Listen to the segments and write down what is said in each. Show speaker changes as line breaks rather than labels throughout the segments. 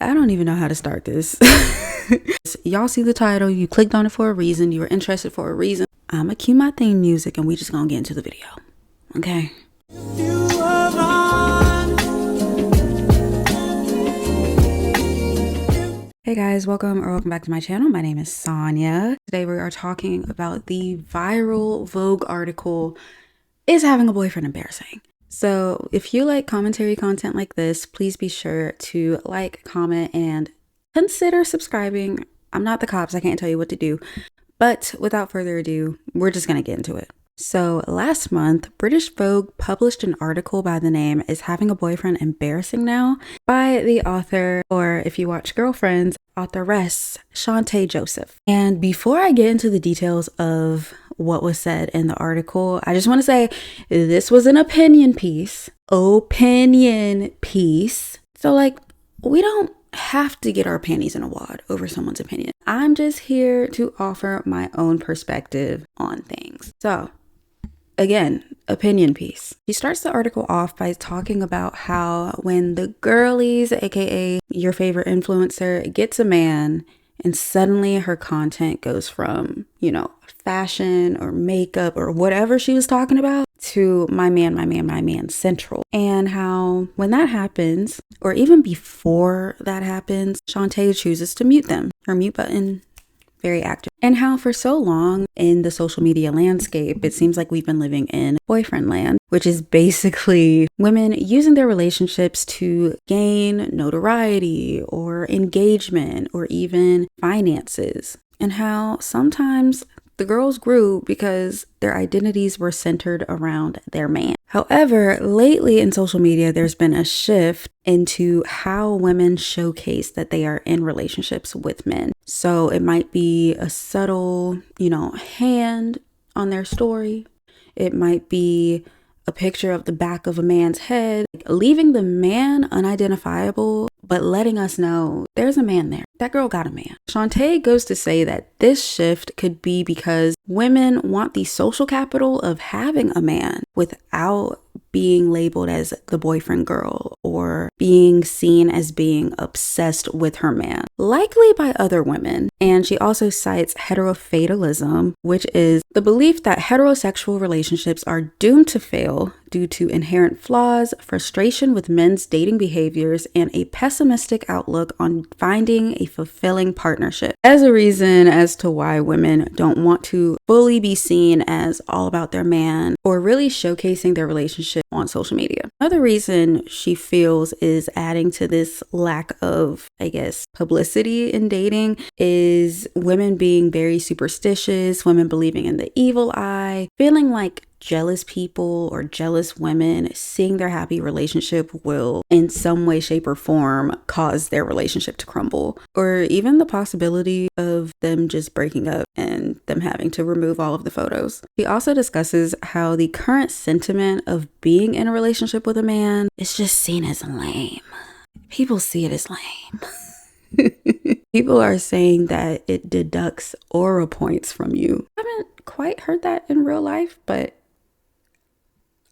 I don't even know how to start this. Y'all see the title, you clicked on it for a reason, you were interested for a reason. I'm gonna cue my theme music and we just gonna get into the video, okay? Hey guys, welcome back to my channel. My name is Sonia. Today we are talking about the viral Vogue article, Is Having a Boyfriend Embarrassing? So if you like commentary content like this, please be sure to like, comment, and consider subscribing. I'm not the cops, I can't tell you what to do. But without further ado, we're just gonna get into it. So last month, British Vogue published an article by the name Is Having a Boyfriend Embarrassing Now? By the author, or if you watch Girlfriends, authoress Shantae Joseph. And before I get into the details of what was said in the article, I just want to say this was an opinion piece. So like, we don't have to get our panties in a wad over someone's opinion. I'm just here to offer my own perspective on things. So again, opinion piece. She starts the article off by talking about how when the girlies, aka your favorite influencer, gets a man and suddenly her content goes from, fashion or makeup or whatever she was talking about to my man central. And how when that happens, or even before that happens, Shantae chooses to mute them. Her mute button, very active. And how for so long in the social media landscape, it seems like we've been living in boyfriend land, which is basically women using their relationships to gain notoriety or engagement or even finances. And how sometimes the girls grew because their identities were centered around their man. However, lately in social media, there's been a shift into how women showcase that they are in relationships with men. So it might be a subtle, hand on their story. It might be a picture of the back of a man's head, leaving the man unidentifiable, but letting us know there's a man there. That girl got a man. Shantae goes to say that this shift could be because women want the social capital of having a man without being labeled as the boyfriend girl or being seen as being obsessed with her man, likely by other women. And she also cites heterofatalism, which is the belief that heterosexual relationships are doomed to fail due to inherent flaws, frustration with men's dating behaviors, and a pessimistic outlook on finding a fulfilling partnership, as a reason as to why women don't want to fully be seen as all about their man or really showcasing their relationship on social media. Another reason she feels is adding to this lack of, publicity in dating is women being very superstitious, women believing in the evil eye, feeling like jealous people or jealous women seeing their happy relationship will in some way, shape, or form cause their relationship to crumble, or even the possibility of them just breaking up and them having to remove all of the photos. She also discusses how the current sentiment of being in a relationship with a man is just seen as lame. People see it as lame. People are saying that it deducts aura points from you. I haven't quite heard that in real life, but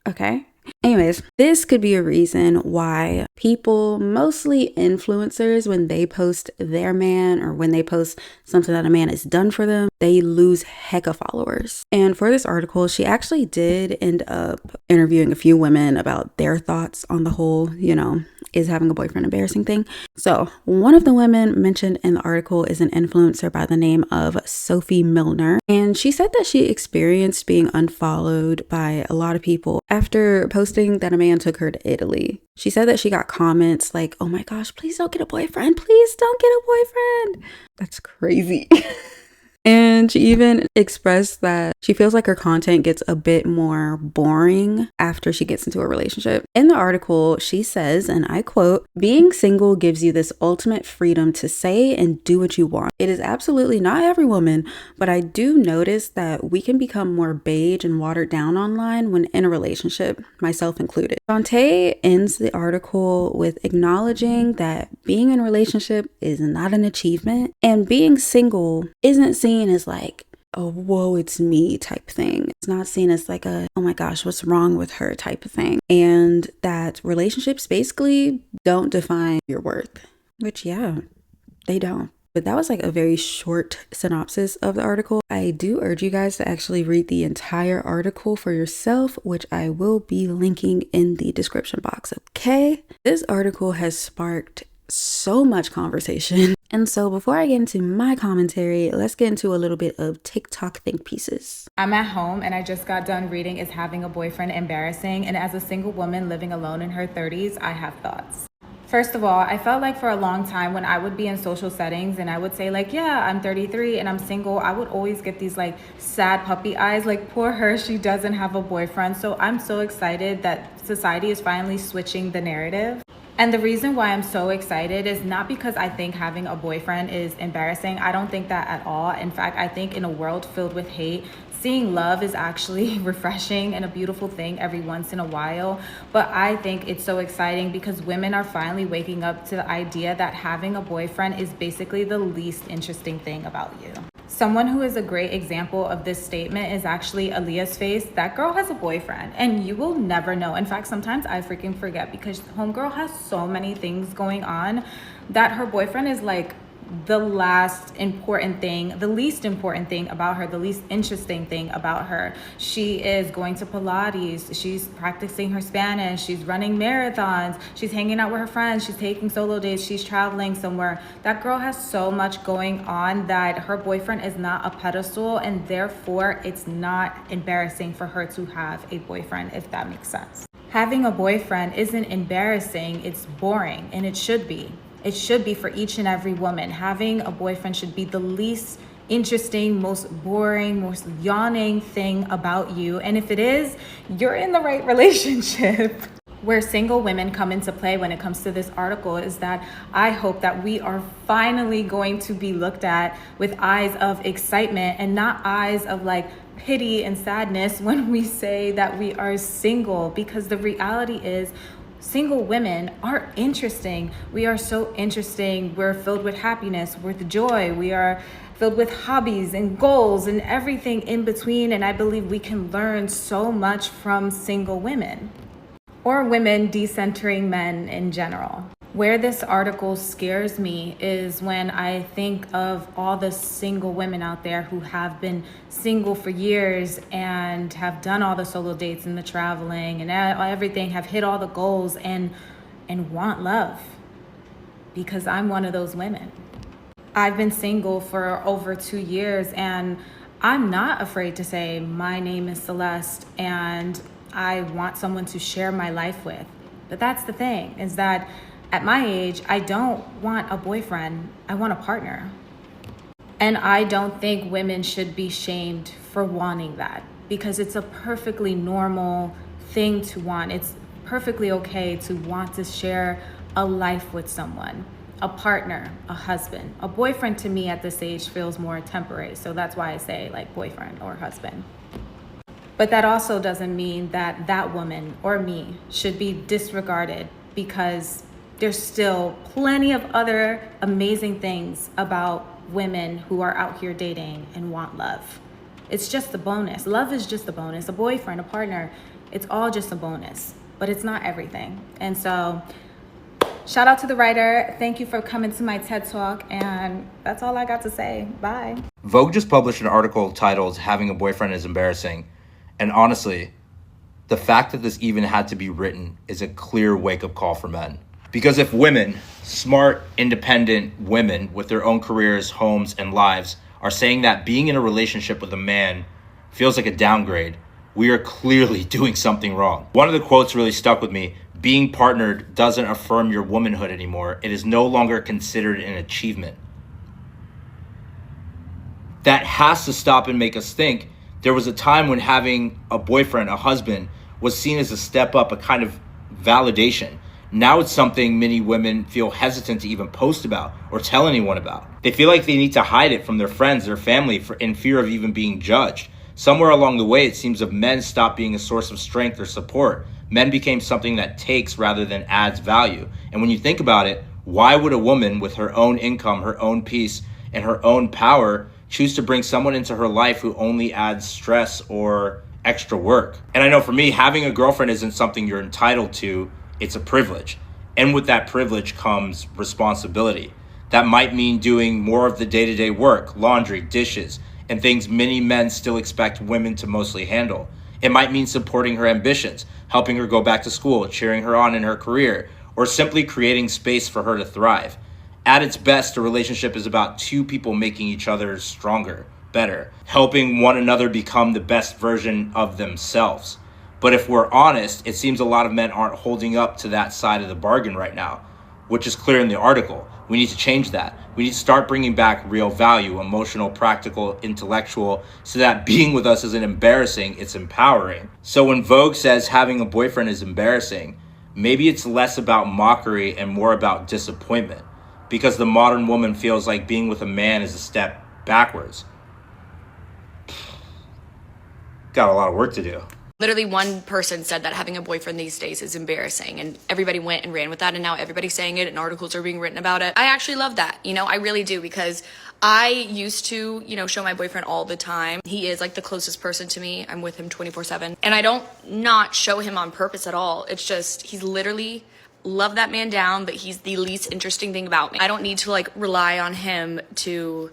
okay. Anyways, this could be a reason why people, mostly influencers, when they post their man or when they post something that a man has done for them, they lose hecka followers. And for this article, she actually did end up interviewing a few women about their thoughts on the whole, is having a boyfriend embarrassing thing. So one of the women mentioned in the article is an influencer by the name of Sophie Milner. And she said that she experienced being unfollowed by a lot of people after posting that a man took her to Italy. She said that she got comments like, "Oh my gosh, please don't get a boyfriend. Please don't get a boyfriend." That's crazy. And she even expressed that she feels like her content gets a bit more boring after she gets into a relationship. In the article, she says, and I quote, "Being single gives you this ultimate freedom to say and do what you want. It is absolutely not every woman, but I do notice that we can become more beige and watered down online when in a relationship, myself included." Shantae ends the article with acknowledging that being in a relationship is not an achievement and being single isn't seen as like a whoa, it's me type thing. It's not seen as like a, oh my gosh, what's wrong with her type of thing. And that relationships basically don't define your worth. Which, yeah, they don't. But that was like a very short synopsis of the article. I do urge you guys to actually read the entire article for yourself, which I will be linking in the description box, okay? This article has sparked so much conversation. And so before I get into my commentary, let's get into a little bit of TikTok think pieces.
I'm at home and I just got done reading Is Having a Boyfriend Embarrassing? And as a single woman living alone in her 30s, I have thoughts. First of all, I felt like for a long time when I would be in social settings and I would say like, yeah, I'm 33 and I'm single, I would always get these like sad puppy eyes, like poor her, she doesn't have a boyfriend. So I'm so excited that society is finally switching the narrative. And the reason why I'm so excited is not because I think having a boyfriend is embarrassing. I don't think that at all. In fact, I think in a world filled with hate, seeing love is actually refreshing and a beautiful thing every once in a while. But I think it's so exciting because women are finally waking up to the idea that having a boyfriend is basically the least interesting thing about you. Someone who is a great example of this statement is actually Aaliyah's face. That girl has a boyfriend and you will never know. In fact, sometimes I freaking forget because homegirl has so many things going on that her boyfriend is like the last important thing, the least important thing about her, the least interesting thing about her. She is going to Pilates, she's practicing her Spanish, she's running marathons, she's hanging out with her friends, she's taking solo dates, she's traveling somewhere. That girl has so much going on that her boyfriend is not a pedestal, and therefore it's not embarrassing for her to have a boyfriend, if that makes sense. Having a boyfriend isn't embarrassing, it's boring, and it should be. It should be for each and every woman. Having a boyfriend should be the least interesting, most boring, most yawning thing about you. And if it is, you're in the right relationship. Where single women come into play when it comes to this article is that I hope that we are finally going to be looked at with eyes of excitement and not eyes of like pity and sadness when we say that we are single, because the reality is single women are interesting. We are so interesting. We're filled with happiness, with joy. We are filled with hobbies and goals and everything in between. And I believe we can learn so much from single women or women decentering men in general. Where this article scares me is when I think of all the single women out there who have been single for years and have done all the solo dates and the traveling and everything, have hit all the goals and want love. Because I'm one of those women. I've been single for over 2 years and I'm not afraid to say my name is Celeste and I want someone to share my life with. But that's the thing, is that at my age, I don't want a boyfriend, I want a partner. And I don't think women should be shamed for wanting that, because it's a perfectly normal thing to want. It's perfectly okay to want to share a life with someone, a partner, a husband. A boyfriend to me at this age feels more temporary, so that's why I say like boyfriend or husband. But that also doesn't mean that that woman or me should be disregarded, because there's still plenty of other amazing things about women who are out here dating and want love. It's just a bonus. Love is just a bonus. A boyfriend, a partner, it's all just a bonus, but it's not everything. And so shout out to the writer. Thank you for coming to my TED Talk. And that's all I got to say. Bye.
Vogue just published an article titled "Having a Boyfriend is Embarrassing." And honestly, the fact that this even had to be written is a clear wake-up call for men. Because if women, smart, independent women with their own careers, homes, and lives are saying that being in a relationship with a man feels like a downgrade, we are clearly doing something wrong. One of the quotes really stuck with me: being partnered doesn't affirm your womanhood anymore. It is no longer considered an achievement. That has to stop and make us think. There was a time when having a boyfriend, a husband, was seen as a step up, a kind of validation. Now it's something many women feel hesitant to even post about or tell anyone about. They feel like they need to hide it from their friends, their family, in fear of even being judged. Somewhere along the way, it seems that men stopped being a source of strength or support. Men became something that takes rather than adds value. And when you think about it, why would a woman with her own income, her own peace, and her own power choose to bring someone into her life who only adds stress or extra work? And I know for me, having a girlfriend isn't something you're entitled to. It's a privilege. And with that privilege comes responsibility. That might mean doing more of the day-to-day work, laundry, dishes, and things many men still expect women to mostly handle. It might mean supporting her ambitions, helping her go back to school, cheering her on in her career, or simply creating space for her to thrive. At its best, a relationship is about two people making each other stronger, better, helping one another become the best version of themselves. But if we're honest, it seems a lot of men aren't holding up to that side of the bargain right now, which is clear in the article. We need to change that. We need to start bringing back real value, emotional, practical, intellectual, so that being with us isn't embarrassing, it's empowering. So when Vogue says having a boyfriend is embarrassing, maybe it's less about mockery and more about disappointment, because the modern woman feels like being with a man is a step backwards. Got a lot of work to do.
Literally one person said that having a boyfriend these days is embarrassing, and everybody went and ran with that, and now everybody's saying it and articles are being written about it. I actually love that, I really do, because I used to, show my boyfriend all the time. He is like the closest person to me. I'm with him 24/7, and I don't not show him on purpose at all. It's just, he's literally love that man down, but he's the least interesting thing about me. I don't need to like rely on him to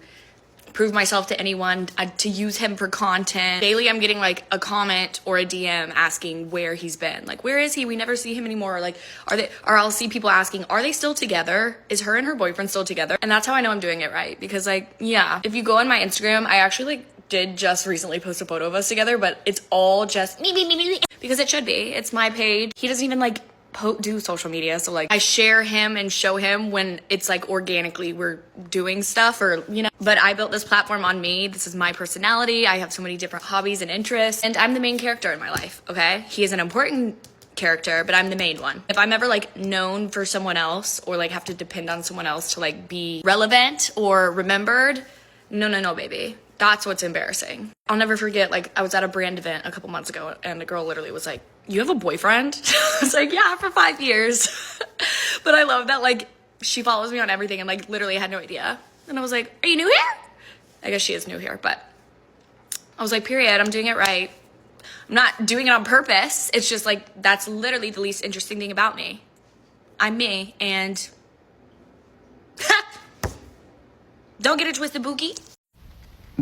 prove myself to anyone, to use him for content. Daily, I'm getting like a comment or a DM asking where he's been. Like, where is he? We never see him anymore. Like, or I'll see people asking, are they still together? Is her and her boyfriend still together? And that's how I know I'm doing it right. Because if you go on my Instagram, I actually did just recently post a photo of us together, but it's all just me. Because it should be. It's my page. He doesn't even do social media, so I share him and show him when it's organically we're doing stuff, or but I built this platform on me. This is my personality. I have so many different hobbies and interests, and I'm the main character in my life. Okay, he is an important character, but I'm the main one. If I'm ever known for someone else, or have to depend on someone else to be relevant or remembered, no baby, that's what's embarrassing. I'll never forget, I was at a brand event a couple months ago, and the girl literally was like, you have a boyfriend? I was like, yeah, for 5 years. But I love that, she follows me on everything, and, literally had no idea. And I was like, are you new here? I guess she is new here, but I was like, period, I'm doing it right. I'm not doing it on purpose. It's just, that's literally the least interesting thing about me. I'm me, and don't get it twisted, Bookie.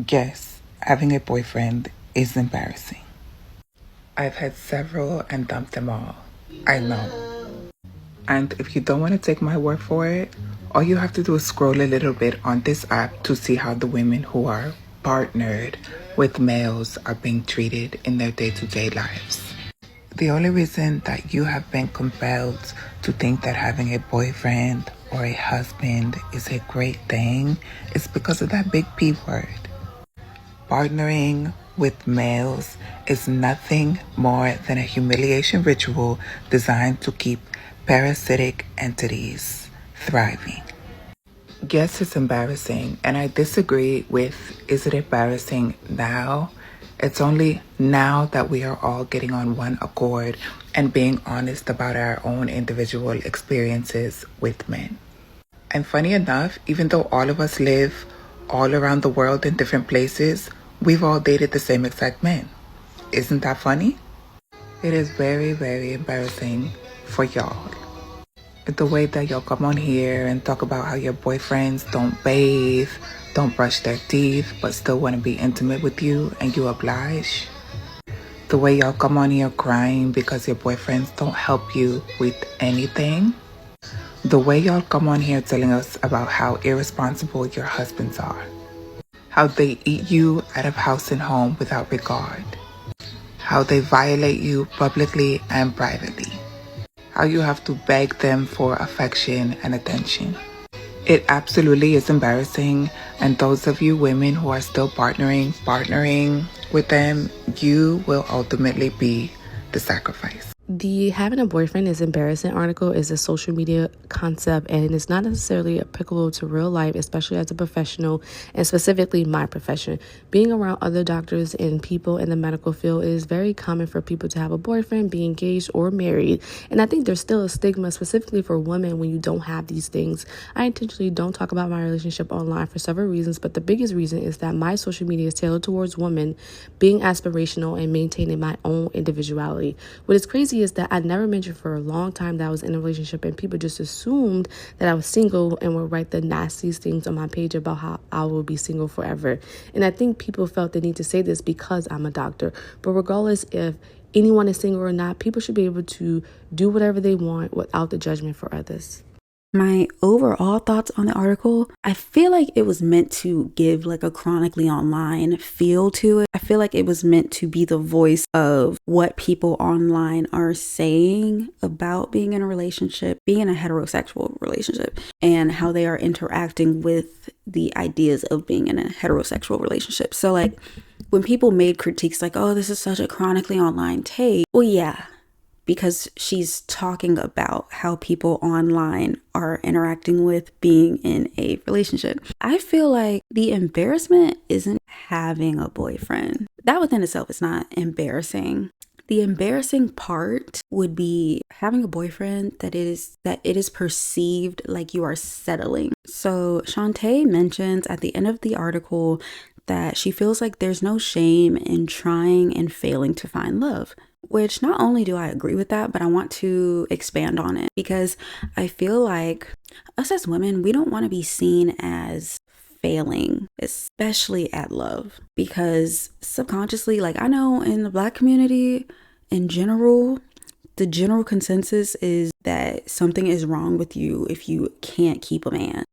Yes, having a boyfriend is embarrassing. I've had several and dumped them all. I know. And if you don't want to take my word for it, all you have to do is scroll a little bit on this app to see how the women who are partnered with males are being treated in their day-to-day lives. The only reason that you have been compelled to think that having a boyfriend or a husband is a great thing is because of that big P word. Partnering with males is nothing more than a humiliation ritual designed to keep parasitic entities thriving. Yes, it's embarrassing, and I disagree with, is it embarrassing now? It's only now that we are all getting on one accord and being honest about our own individual experiences with men. And funny enough, even though all of us live all around the world in different places, we've all dated the same exact men. Isn't that funny? It is very, very embarrassing for y'all. The way that y'all come on here and talk about how your boyfriends don't bathe, don't brush their teeth, but still want to be intimate with you and you oblige. The way y'all come on here crying because your boyfriends don't help you with anything. The way y'all come on here telling us about how irresponsible your husbands are. How they eat you out of house and home without regard. How they violate you publicly and privately. How you have to beg them for affection and attention. It absolutely is embarrassing, and those of you women who are still partnering with them, you will ultimately be the sacrifice.
The having a boyfriend is embarrassing article is a social media concept, and it's not necessarily applicable to real life, especially as a professional, and specifically my profession. Being around other doctors and people in the medical field, it is very common for people to have a boyfriend, be engaged or married. And I think there's still a stigma specifically for women when you don't have these things. I intentionally don't talk about my relationship online for several reasons, but the biggest reason is that my social media is tailored towards women being aspirational and maintaining my own individuality. What is crazy crazy is that I never mentioned for a long time that I was in a relationship, and people just assumed that I was single and would write the nastiest things on my page about how I will be single forever. And I think people felt the need to say this because I'm a doctor. But regardless if anyone is single or not, people should be able to do whatever they want without the judgment for others.
My overall thoughts on the article, I feel like it was meant to give like a chronically online feel to it. I feel like it was meant to be the voice of what people online are saying about being in a relationship, being in a heterosexual relationship, and how they are interacting with the ideas of being in a heterosexual relationship. So like when people made critiques like, oh, this is such a chronically online take, well, yeah, because she's talking about how people online are interacting with being in a relationship. I feel like the embarrassment isn't having a boyfriend. That within itself is not embarrassing. The embarrassing part would be having a boyfriend that it is perceived like you are settling. So Shantae mentions at the end of the article that she feels like there's no shame in trying and failing to find love. Which not only do I agree with that, but I want to expand on it because I feel like us as women, we don't want to be seen as failing, especially at love, because subconsciously, like I know in the Black community in general, the general consensus is that something is wrong with you if you can't keep a man.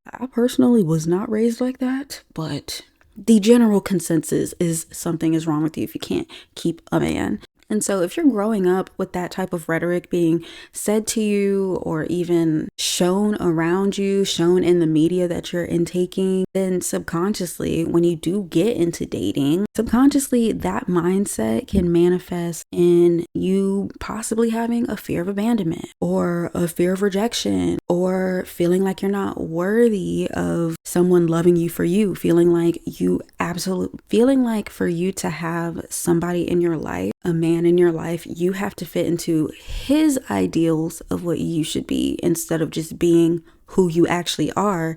I personally was not raised like that, but the general consensus is something is wrong with you if you can't keep a man. And so if you're growing up with that type of rhetoric being said to you or even shown around you, shown in the media that you're intaking, then subconsciously, when you do get into dating, subconsciously that mindset can manifest in you possibly having a fear of abandonment or a fear of rejection or feeling like you're not worthy of someone loving you for you, feeling like for you to have somebody in your life, a man in your life, you have to fit into his ideals of what you should be instead of just being who you actually are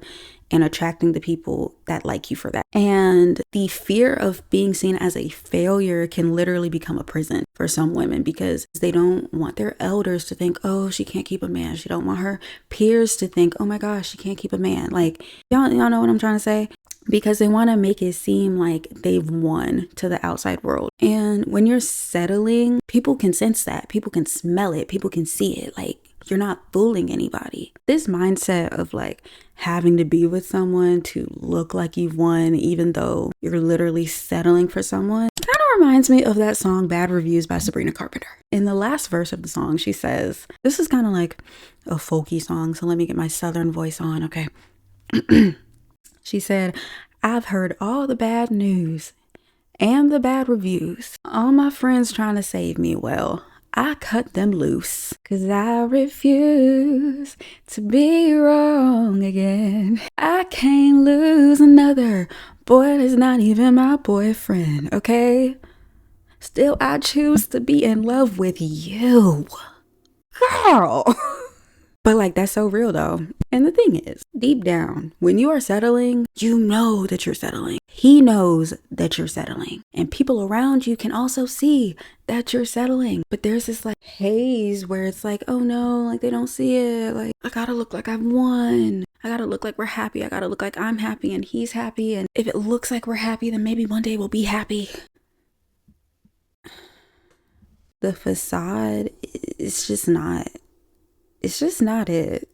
and attracting the people that like you for that. And the fear of being seen as a failure can literally become a prison for some women because they don't want their elders to think, oh, she can't keep a man. She don't want her peers to think, oh my gosh, she can't keep a man. Like, y'all know what I'm trying to say? Because they want to make it seem like they've won to the outside world. And when you're settling, people can sense that. People can smell it. People can see it. Like, you're not fooling anybody. This mindset of like having to be with someone to look like you've won, even though you're literally settling for someone, kind of reminds me of that song Bad Reviews by Sabrina Carpenter. In the last verse of the song, she says, this is kind of like a folky song, so let me get my southern voice on, okay? She said, I've heard all the bad news and the bad reviews. All my friends trying to save me. Well, I cut them loose, 'cause I refuse to be wrong again. I can't lose another boy that's not even my boyfriend, okay? Still, I choose to be in love with you. Girl. But like, that's so real though. And the thing is, deep down, when you are settling, you know that you're settling. He knows that you're settling. And people around you can also see that you're settling. But there's this like haze where it's like, oh no, like they don't see it. Like, I gotta look like I've won. I gotta look like we're happy. I gotta look like I'm happy and he's happy. And if it looks like we're happy, then maybe one day we'll be happy. The facade is just not. It's just not it.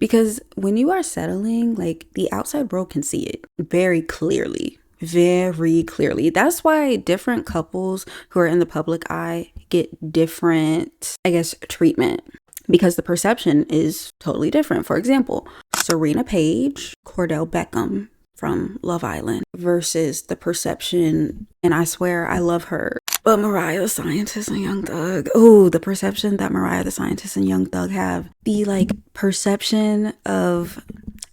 Because when you are settling, like the outside world can see it very clearly. Very clearly. That's why different couples who are in the public eye get different, I guess, treatment. Because the perception is totally different. For example, Serena Page, Cordell Beckham from Love Island versus the perception, and I swear I love her, but Mariah the Scientist and Young Thug. Oh, the perception that Mariah the Scientist and Young Thug have. The like perception of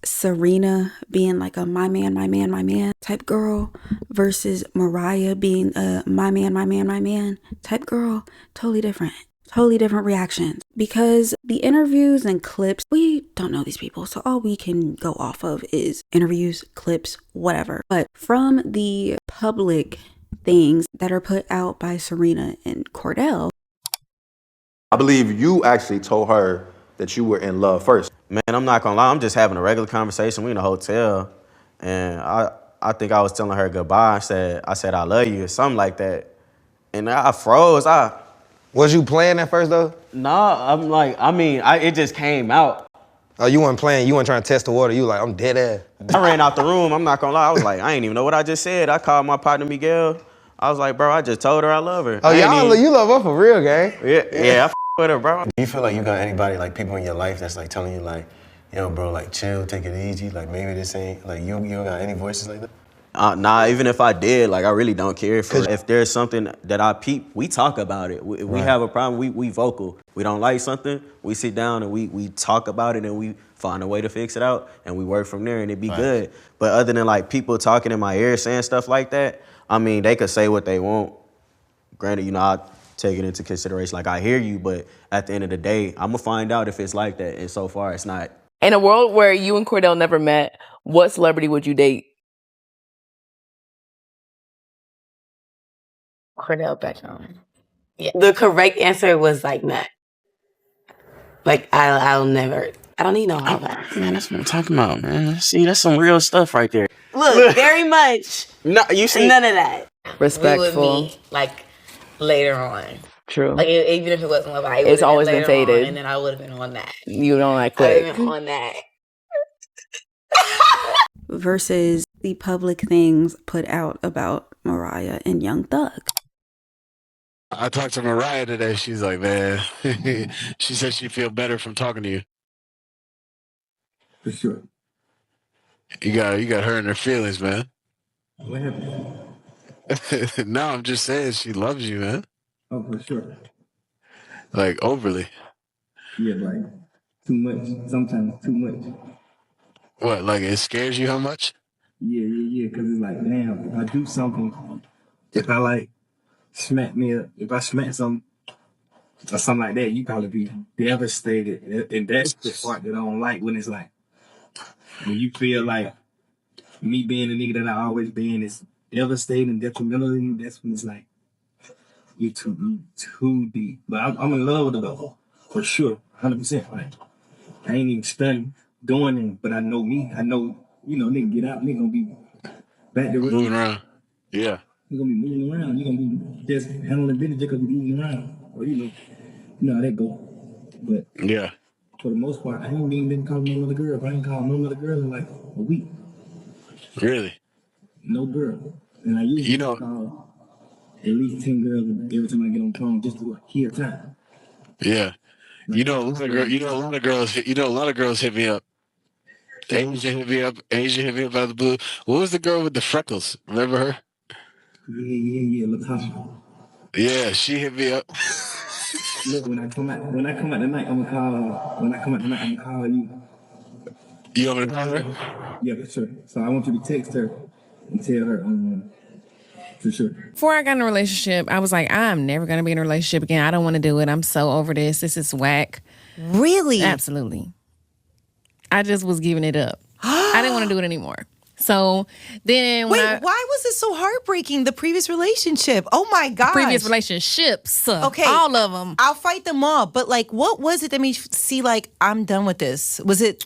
Serena being like a my man type girl versus Mariah being a my man type girl. Totally different. Totally different reactions. Because the interviews and clips, we don't know these people. So all we can go off of is interviews, clips, whatever. But from the public things that are put out by Serena and Cordell.
I believe you actually told her that you were in love first.
Man, I'm not gonna lie. I'm just having a regular conversation. We in a hotel, and I think I was telling her goodbye. I said I love you or something like that, and I froze.
Was you playing at first though?
Nah, I'm like, it just came out.
Oh, you weren't playing. You weren't trying to test the water. You like, I'm dead ass.
I ran out the room. I'm not gonna lie. I was like, I ain't even know what I just said. I called my partner Miguel. I was like, bro, I just told her I love her.
Oh, you love her for real, gang?
Yeah, I f with her, bro.
Do you feel like you got anybody, like people in your life that's like telling you like, yo, bro, like chill, take it easy, like maybe this ain't, like you don't got any voices like that?
Nah, even if I did, like I really don't care. If there's something that I peep, we talk about it. We have a problem, we vocal. We don't like something, we sit down and we talk about it and we find a way to fix it out and we work from there and it be good. But other than like people talking in my ear saying stuff like that, I mean, they could say what they want. Granted, you know, I take it into consideration, like I hear you, but at the end of the day, I'm gonna find out if it's like that, and so far it's not.
In a world where you and Cordell never met, what celebrity would you date?
Cordell Beckham. Yeah. The correct answer was like nut. Like I'll never. I don't even know how that.
Man, that's what I'm talking about, man. See, that's some real stuff right there.
Look, very much.
No, you see,
none of that.
Respectful.
We would meet like later on.
True.
Like even if it wasn't love,
it's always been faded,
and then I would have been on that.
You don't like
I would
quick.
have been on that.
Versus the public things put out about Mariah and Young Thug.
I talked to Mariah today. She's like, man, she said she feel better from talking to you.
For sure.
You got her in her feelings, man.
What happened?
No, I'm just saying she loves you, man.
Oh, for sure.
Like overly.
Yeah, like too much. Sometimes too much.
What? Like it scares you how much?
Yeah. Because it's like, damn, if I do something, if I like smack me up, if I smack something or something like that, you probably be devastated. And that's the part that I don't like when it's like, when you feel like me being the nigga that I always been is devastating and detrimental to you, that's when it's like, you too deep. But I'm in love with her though, for sure, 100%. Like, I ain't even studying, doing it, but I know me. I know, nigga get out, nigga gonna be back to
moving around. Yeah.
You're gonna be moving around. You're gonna be just handling business just because you're moving around. Or you know how that go. But
yeah,
for the most part, I ain't even been calling no other girl. I ain't called no other girl in like a week.
Really?
No girl. And I usually call at least 10 girls every time I get on the phone just to hear time.
Yeah. A lot of girls hit me up. Asia hit me up out of the blue. What was the girl with the freckles? Remember her?
Yeah, Latasha.
Yeah, she hit me up.
Look, when I come out tonight, I'm gonna call her. When I come out tonight, I'm gonna call you.
You want me to call her?
Yeah, for sure. So I want you to text her and tell her for sure.
Before I got in a relationship, I was like, I'm never going to be in a relationship again. I don't want to do it. I'm so over this. This is whack.
Really?
Absolutely. I just was giving it up. I didn't want to do it anymore. So then
why was it so heartbreaking, the previous relationship? Oh my gosh.
Previous relationships.
Okay.
All of them.
I'll fight them all. But like, what was it that made you see like, I'm done with this? Was it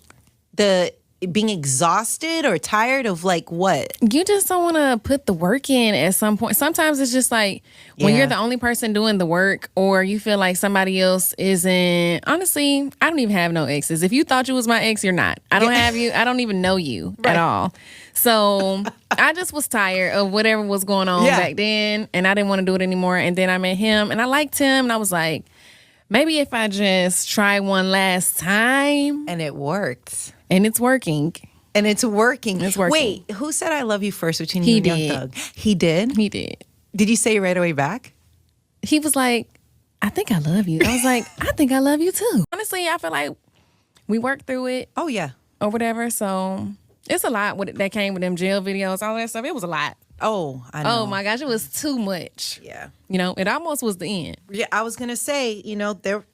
the being exhausted or tired of like what?
You just don't want to put the work in at some point. Sometimes it's just like when you're the only person doing the work or you feel like somebody else isn't. Honestly, I don't even have no exes. If you thought you was my ex, you're not. I don't have you. I don't even know you at all. So I just was tired of whatever was going on back then and I didn't want to do it anymore. And then I met him and I liked him and I was like, maybe if I just try one last time.
And it worked.
And it's working.
And it's working.
It's working.
Wait, who said I love you first between you and Young Thug? He did?
He did.
Did you say it right away back?
He was like, I think I love you. I was like, I think I love you too. Honestly, I feel like we worked through it.
Oh, yeah.
Or whatever. So it's a lot that came with them jail videos, all that stuff. It was a lot.
Oh, I know.
Oh my gosh, it was too much.
Yeah.
It almost was the end.
Yeah, I was going to say, there...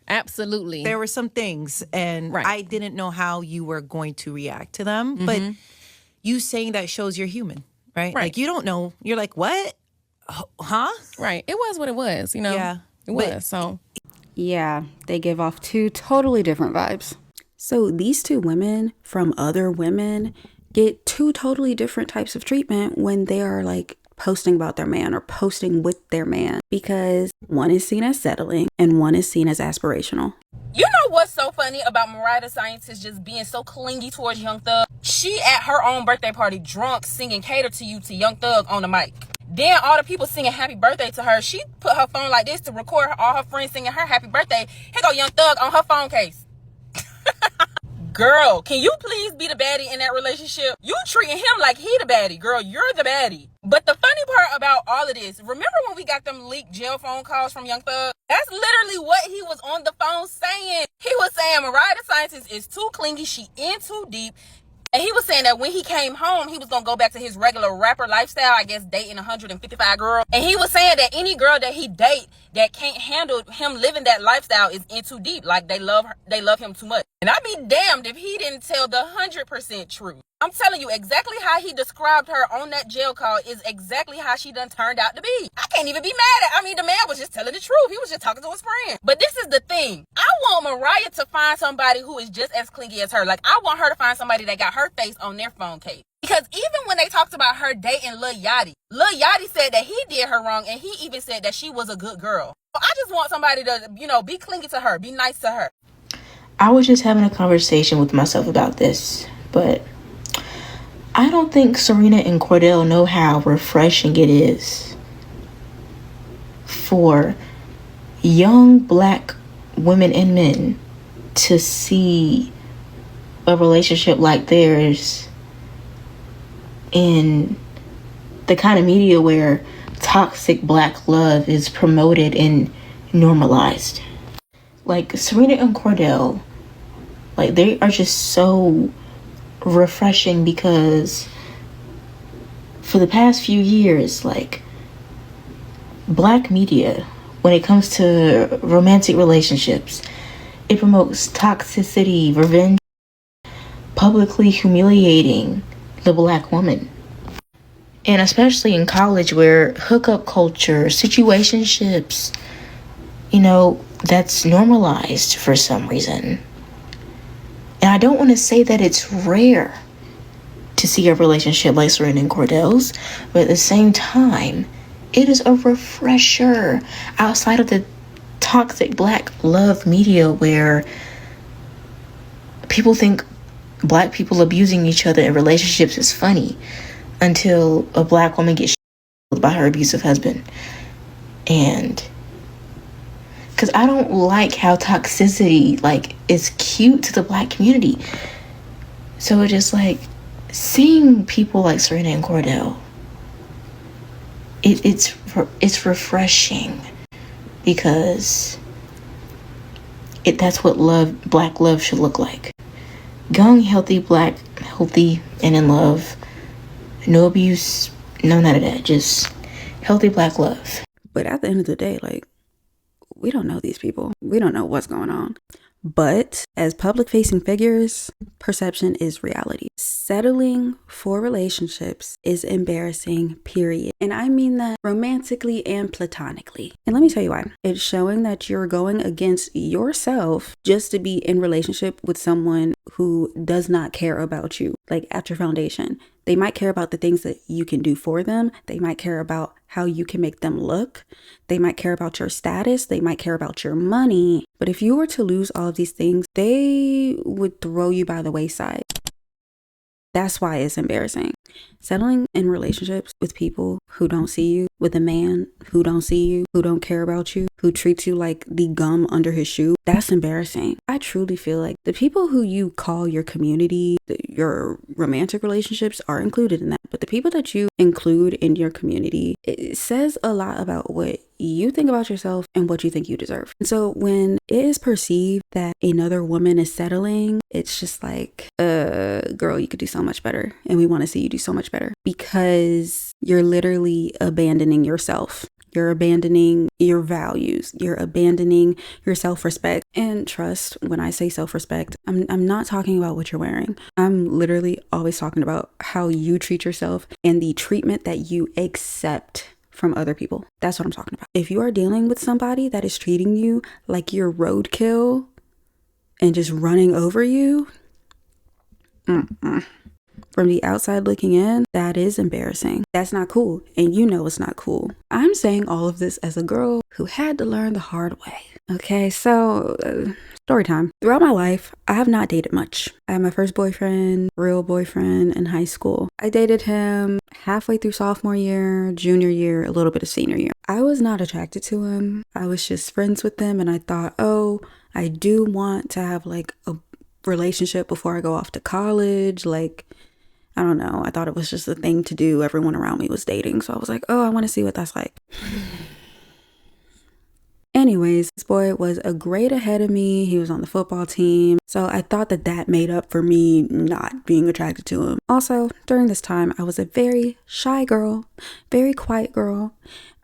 Absolutely.
There were some things, and I didn't know how you were going to react to them. But you saying that shows you're human. right? Like, you don't know. You're like, what? Huh?
Right. It was what it was, you know?
Yeah.
It was, so.
Yeah, they give off two totally different vibes. So these two women from other women get two totally different types of treatment when they are like posting about their man or posting with their man, because one is seen as settling and one is seen as aspirational.
You know what's so funny about Mariah the Scientist just being so clingy towards Young Thug? She at her own birthday party drunk singing Cater to You to Young Thug on the mic. Then all the people singing happy birthday to her, she put her phone like this to record all her friends singing her happy birthday. Here go Young Thug on her phone case. Girl, can you please be the baddie in that relationship? You treating him like he the baddie. Girl, you're the baddie. But the funny part about all of this, remember when we got them leaked jail phone calls from Young Thug? That's literally what he was on the phone saying. He was saying Mariah the Scientist is too clingy, she in too deep. And he was saying that when he came home, he was going to go back to his regular rapper lifestyle, I guess dating 155 girls. And he was saying that any girl that he date that can't handle him living that lifestyle is in too deep. Like they love him too much. And I'd be damned if he didn't tell the 100% truth. I'm telling you, exactly how he described her on that jail call is exactly how she done turned out to be. I can't even be mad at. I mean, the man was just telling the truth. He was just talking to his friend. But this is the thing. I want Mariah to find somebody who is just as clingy as her. Like, I want her to find somebody that got her face on their phone case. Because even when they talked about her dating Lil Yachty said that he did her wrong, and he even said that she was a good girl. So I just want somebody to, be clingy to her, be nice to her.
I was just having a conversation with myself about this, but I don't think Serena and Cordell know how refreshing it is for young black women and men to see a relationship like theirs in the kind of media where toxic black love is promoted and normalized. Like Serena and Cordell, like they are just so refreshing because for the past few years, like black media, when it comes to romantic relationships, it promotes toxicity, revenge, publicly humiliating the black woman. And especially in college where hookup culture, situationships, that's normalized for some reason. And I don't want to say that it's rare to see a relationship like Serena and Cordell's, but at the same time, it is a refresher outside of the toxic black love media where people think black people abusing each other in relationships is funny until a black woman gets by her abusive husband. And because I don't like how toxicity is cute to the black community. So it's just like seeing people like Serena and Cordell, it's refreshing because that's what black love should look like. Young, healthy, black, healthy and in love. No abuse, no none of that. Just healthy black love.
But at the end of the day, we don't know these people. We don't know what's going on. But as public-facing figures, perception is reality. Settling for relationships is embarrassing, period. And I mean that romantically and platonically. And let me tell you why. It's showing that you're going against yourself just to be in relationship with someone who does not care about you, at your foundation. They might care about the things that you can do for them. They might care about how you can make them look. They might care about your status. They might care about your money. But if you were to lose all of these things, they would throw you by the wayside. That's why it's embarrassing. Settling in relationships with people who don't see you, with a man who don't see you, who don't care about you, who treats you like the gum under his shoe, that's embarrassing. I truly feel like the people who you call your community, your romantic relationships are included in that. But the people that you include in your community, it says a lot about what you think about yourself and what you think you deserve. And so when it is perceived that another woman is settling, it's just like, girl, you could do so much better. And we want to see you do so much better because you're literally abandoning yourself. You're abandoning your values. You're abandoning your self-respect. And trust, when I say self-respect, I'm not talking about what you're wearing. I'm literally always talking about how you treat yourself and the treatment that you accept from other people. That's what I'm talking about. If you are dealing with somebody that is treating you like you're roadkill and just running over you, from the outside looking in, that is embarrassing. That's not cool. And you know it's not cool. I'm saying all of this as a girl who had to learn the hard way. Okay, so story time. Throughout my life, I have not dated much. I had my first boyfriend, real boyfriend, in high school. I dated him halfway through sophomore year, junior year, a little bit of senior year. I was not attracted to him. I was just friends with him, and I thought, oh, I do want to have like a relationship before I go off to college. Like, I don't know. I thought it was just a thing to do. Everyone around me was dating. So I was like, oh, I want to see what that's like. Anyways, this boy was a grade ahead of me. He was on the football team. So I thought that made up for me not being attracted to him. Also, during this time, I was a very shy girl, very quiet girl.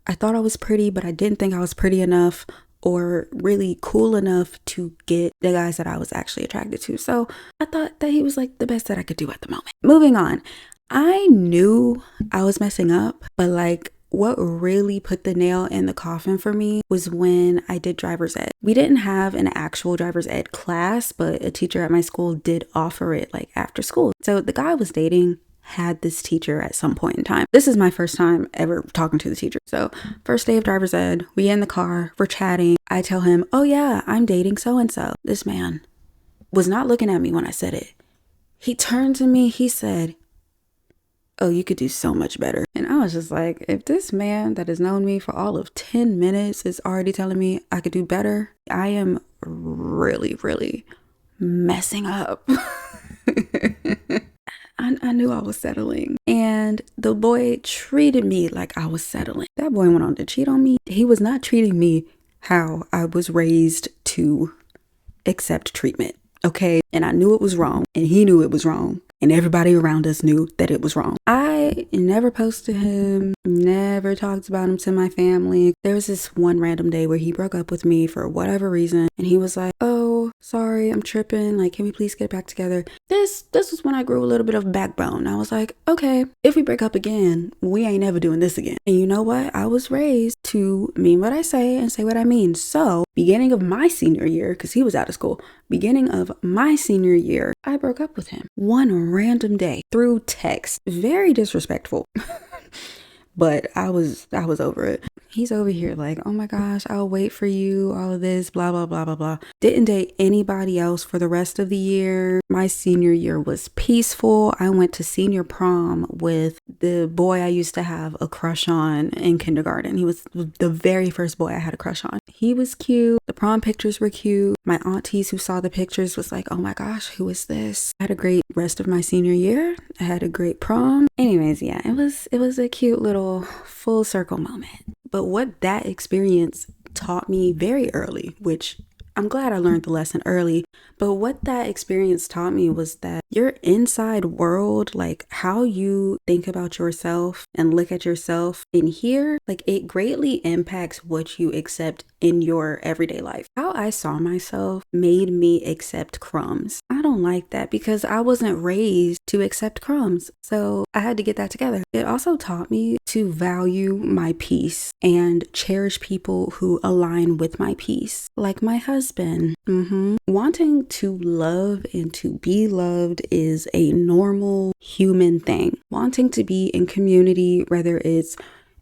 I thought I was pretty, but I didn't think I was pretty enough or really cool enough to get the guys that I was actually attracted to. So I thought that he was like the best that I could do at the moment. Moving on. I knew I was messing up, but like what really put the nail in the coffin for me was when I did driver's ed. We didn't have an actual driver's ed class, but a teacher at my school did offer it like after school. So the guy I was dating had this teacher at some point in time. This is my first time ever talking to the teacher. So first day of driver's ed, we in the car, we're chatting. I tell him, oh yeah, I'm dating so-and-so. This man was not looking at me when I said it. He turned to me, he said, oh, you could do so much better. And I was just like, if this man that has known me for all of 10 minutes is already telling me I could do better, I am really, really messing up. I knew I was settling, and the boy treated me like I was settling. That boy went on to cheat on me. He was not treating me how I was raised to accept treatment, okay? And I knew it was wrong, and he knew it was wrong, and everybody around us knew that it was wrong. I never posted him, never talked about him to my family. There was this one random day where he broke up with me for whatever reason, and he was like, oh, sorry, I'm tripping. Like, can we please get back together? This was when I grew a little bit of backbone. I was like, okay, if we break up again, we ain't never doing this again. And you know what? I was raised to mean what I say and say what I mean. So beginning of my senior year, because he was out of school, beginning of my senior year, I broke up with him one random day through text. Very disrespectful. But I was over it. He's over here like, oh my gosh, I'll wait for you, all of this, blah, blah, blah, blah, blah. Didn't date anybody else for the rest of the year. My senior year was peaceful. I went to senior prom with the boy I used to have a crush on in kindergarten. He was the very first boy I had a crush on. He was cute. The prom pictures were cute. My aunties who saw the pictures was like, oh my gosh, who is this? I had a great rest of my senior year. I had a great prom. Anyways, yeah, it was a cute little full circle moment. But what that experience taught me very early, which I'm glad I learned the lesson early, but what that experience taught me was that your inside world, like how you think about yourself and look at yourself in here, like it greatly impacts what you accept in your everyday life. How I saw myself made me accept crumbs. I don't like that because I wasn't raised to accept crumbs. So I had to get that together. It also taught me to value my peace and cherish people who align with my peace, like my husband. Wanting to love and to be loved is a normal human thing. Wanting to be in community, whether it's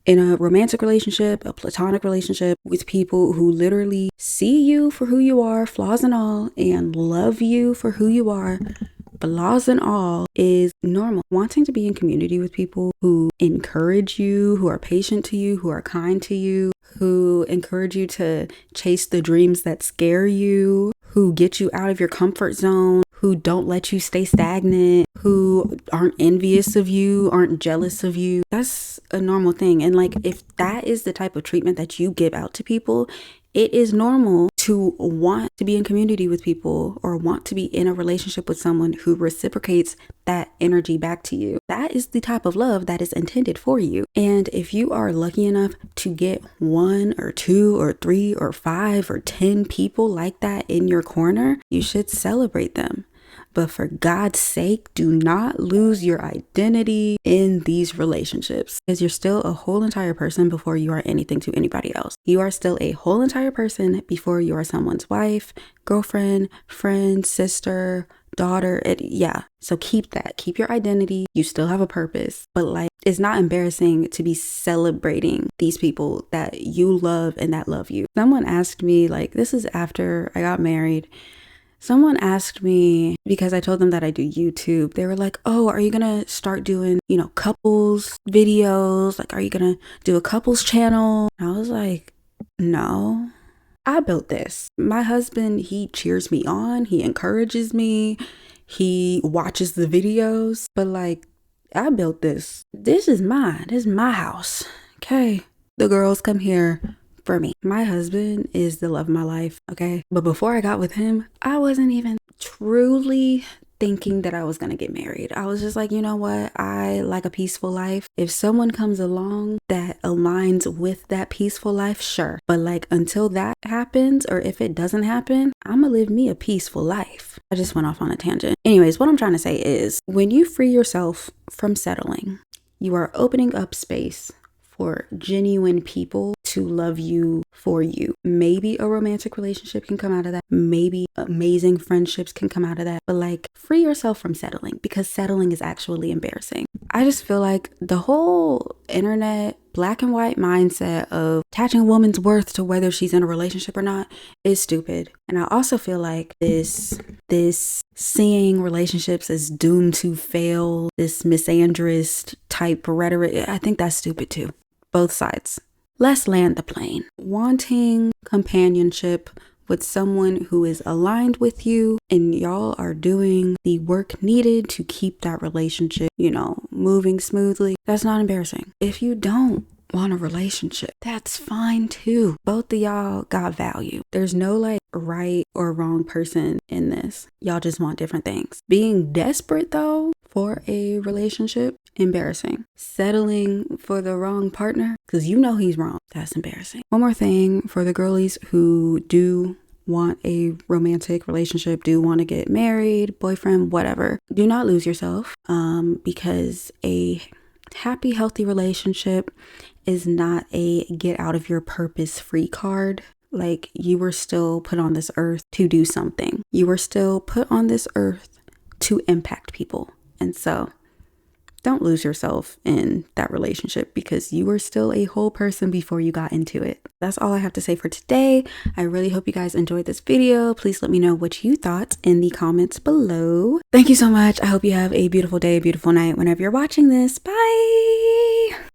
in a romantic relationship, a platonic relationship, with people who literally see you for who you are, flaws and all, and love you for who you are, flaws and all, is normal. Wanting to be in community with people who encourage you, who are patient to you, who are kind to you, who encourage you to chase the dreams that scare you, who get you out of your comfort zone, who don't let you stay stagnant, who aren't envious of you, aren't jealous of you. That's a normal thing. And like, if that is the type of treatment that you give out to people, it is normal to want to be in community with people or want to be in a relationship with someone who reciprocates that energy back to you. That is the type of love that is intended for you. And if you are lucky enough to get 1 or 2 or 3 or 5 or 10 people like that in your corner, you should celebrate them. But for God's sake, do not lose your identity in these relationships, because you're still a whole entire person before you are anything to anybody else. You are still a whole entire person before you are someone's wife, girlfriend, friend, sister, daughter. So keep that. Keep your identity. You still have a purpose. But like, it's not embarrassing to be celebrating these people that you love and that love you. Someone asked me, like, this is after I got married. Someone asked me, because I told them that I do YouTube, they were like, oh, are you gonna start doing, couples videos? Like, are you gonna do a couples channel? I was like, no, I built this. My husband, he cheers me on, he encourages me, he watches the videos, but like, I built this. This is mine. This is my house. Okay. The girls come here for me. My husband is the love of my life, okay? But before I got with him, I wasn't even truly thinking that I was gonna get married. I was just like, you know what? I like a peaceful life. If someone comes along that aligns with that peaceful life, sure. But like, until that happens, or if it doesn't happen, I'm gonna live me a peaceful life. I just went off on a tangent. Anyways, what I'm trying to say is, when you free yourself from settling, you are opening up space for genuine people to love you for you. Maybe a romantic relationship can come out of that. Maybe amazing friendships can come out of that. But like, free yourself from settling, because settling is actually embarrassing. I just feel like the whole internet black and white mindset of attaching a woman's worth to whether she's in a relationship or not is stupid. And I also feel like this seeing relationships as doomed to fail, this misandrist type rhetoric, I think that's stupid too. Both sides. Let's land the plane. Wanting companionship with someone who is aligned with you and y'all are doing the work needed to keep that relationship, moving smoothly, that's not embarrassing. If you don't want a relationship, that's fine too. Both of y'all got value. There's no like right or wrong person in this. Y'all just want different things. Being desperate though for a relationship, embarrassing. Settling for the wrong partner because he's wrong, that's embarrassing. One more thing for the girlies who do want a romantic relationship, do want to get married, boyfriend, whatever, do not lose yourself, because a happy, healthy relationship is not a get out of your purpose free card. Like, you were still put on this earth to do something. You were still put on this earth to impact people. And so don't lose yourself in that relationship, because you were still a whole person before you got into it. That's all I have to say for today. I really hope you guys enjoyed this video. Please let me know what you thought in the comments below. Thank you so much. I hope you have a beautiful day, a beautiful night whenever you're watching this. Bye.